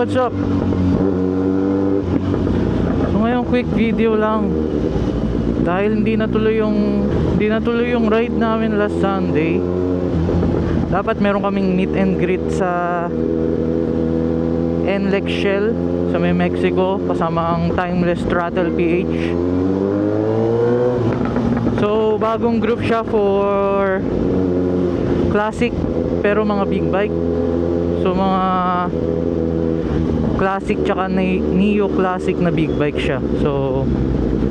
what's up? So ngayon quick video lang. Dahil hindi natuloy yung ride namin last Sunday. Dapat meron kaming meet and greet sa NLEX Shell sa may Mexico kasama ang Timeless Throttle PH. So bagong group siya for classic pero mga big bike. So mga classic tsaka neo classic na big bike siya. So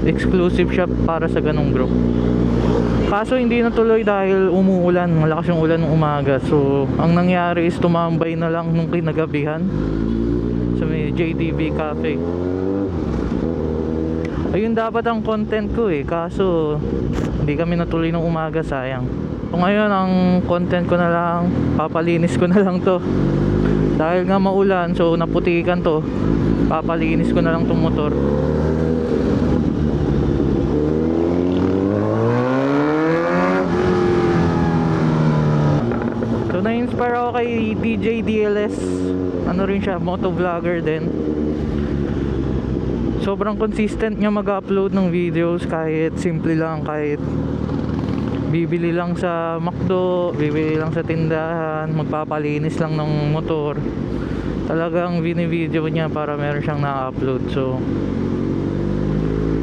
exclusive siya para sa ganong group. Kaso hindi natuloy dahil umuulan, malakas yung ulan ng umaga. So ang nangyari is tumambay na lang nung kinagabihan sa may JDB Cafe. Ayun dapat ang content ko eh, kaso hindi kami natuloy ng umaga, sayang. So ngayon ang content ko na lang, papalinis ko na lang to. Dahil nga maulan, so naputikan to. Papalinis ko na lang tong motor. So na-inspire ako kay DJ DLS. Ano rin siya, motovlogger din. Sobrang consistent niya mag-upload ng videos, kahit simple lang, kahit bibili lang sa McDo, bibili lang sa tindahan, magpapalinis lang ng motor. Talagang bini-video niya para meron siyang na-upload. So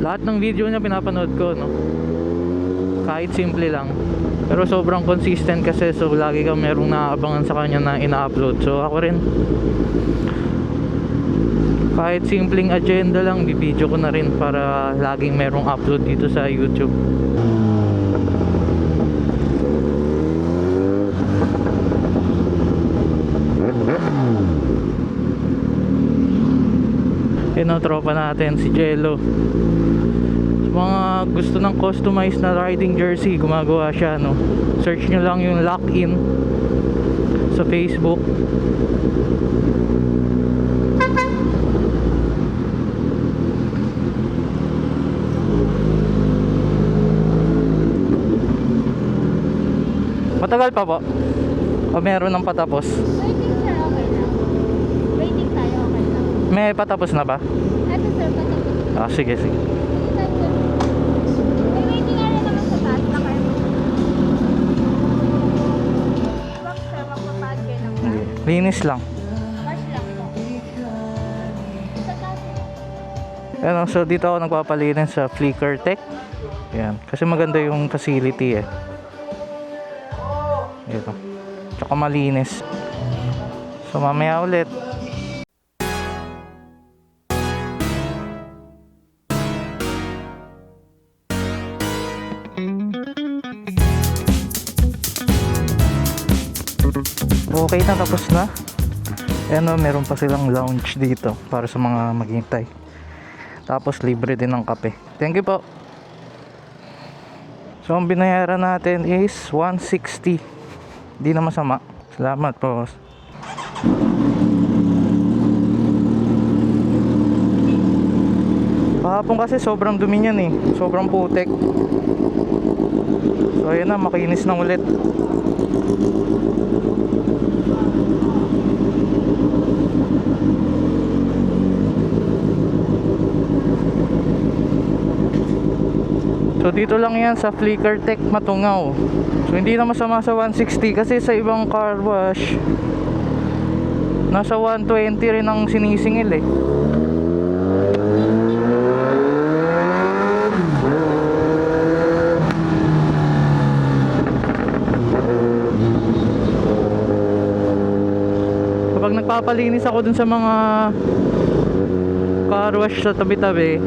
lahat ng video niya pinapanood ko, no? Kahit simple lang. Pero sobrang consistent kasi, so lagi kang merong naaabangan sa kanya na ina-upload. So ako rin, kahit simpleng agenda lang, bibidyo ko na rin para laging merong upload dito sa YouTube. Yun ang tropa natin, si Jello. Mga gusto ng customized na riding jersey, gumagawa siya, no? Search nyo lang yung Lock-In sa Facebook. Matagal pa po? O meron ng patapos? Waiting sir, okay lang. Waiting tayo, okay lang. May patapos na ba? Ito sir, patapos. Ah, sige, sige. May waiting area naman sa taas, naka-airport. Wag sir, magpapad kayo ng car. Linis lang. Cars lang po. Sa taas. Ano, so dito ako nagpapalinis sa Flicker Tech. Yan, kasi maganda yung facility eh. Ito. Tsaka malinis. So mamaya ulit. Okay na, tapos na. Ano, meron pa silang lounge dito para sa mga maghintay. Tapos libre din ng kape. Thank you po. So ang binayaran natin is 160. Di na masama. Salamat po. Kahapon kasi sobrang dumi niyan eh. Sobrang putek. So ayan na, makinis na ulit. So dito lang yan sa Flicker Tech Matungaw. So hindi na masama sa 160 kasi sa ibang car wash nasa 120 rin ang sinisingil eh. Kapag nagpapalinis ako dun sa mga car wash sa tabi-tabi,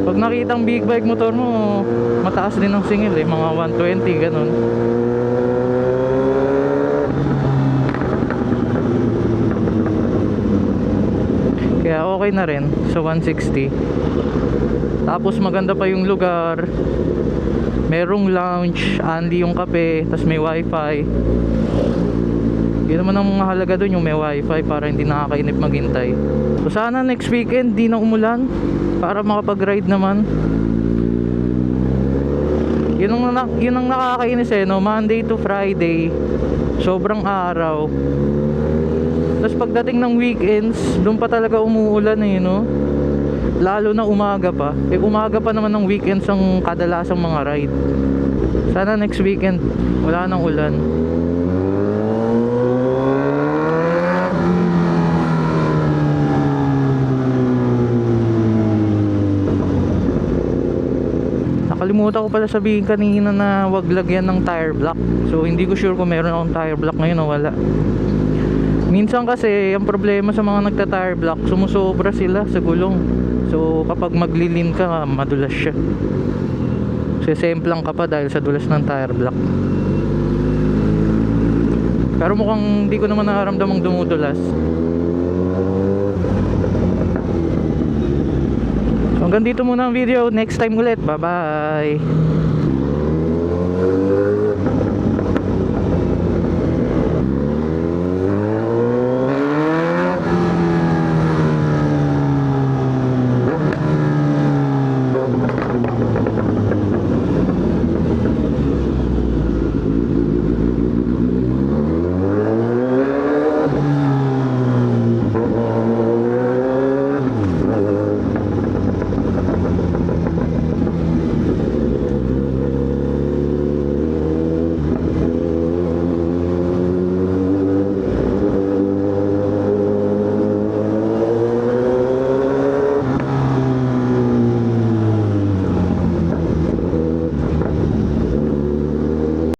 pag nakitang big bike motor mo, mataas din ang singil eh, mga 120 ganun. Kaya okay na rin sa 160. Tapos maganda pa yung lugar, merong lounge, only yung kape, tas may wifi. Yun naman ang mahalaga dun, yung may wifi para hindi nakakainip maghintay. So sana next weekend di na umulan para makapag-ride naman. Yun ang nakakainis eh, no? Monday to Friday sobrang araw, Tapos pagdating ng weekends, doon pa talaga umuulan eh, no? Lalo na umaga pa. Eh umaga pa naman ng weekends ang kadalasang mga ride. Sana next weekend wala nang ulan. Nakalimutan ko pala sabihin kanina na wag lagyan ng tire block. So hindi ko sure kung meron akong tire block ngayon o wala. Minsan kasi ang problema sa mga nagta-tire block, sumusobra sila sa gulong. So kapag maglilin ka, madulas siya. Sisemplang ka pa dahil sa dulas ng tire block. Pero mukhang hindi ko naman nararamdamang dumudulas. So hanggang dito muna ang video. Next time ulit. Bye bye.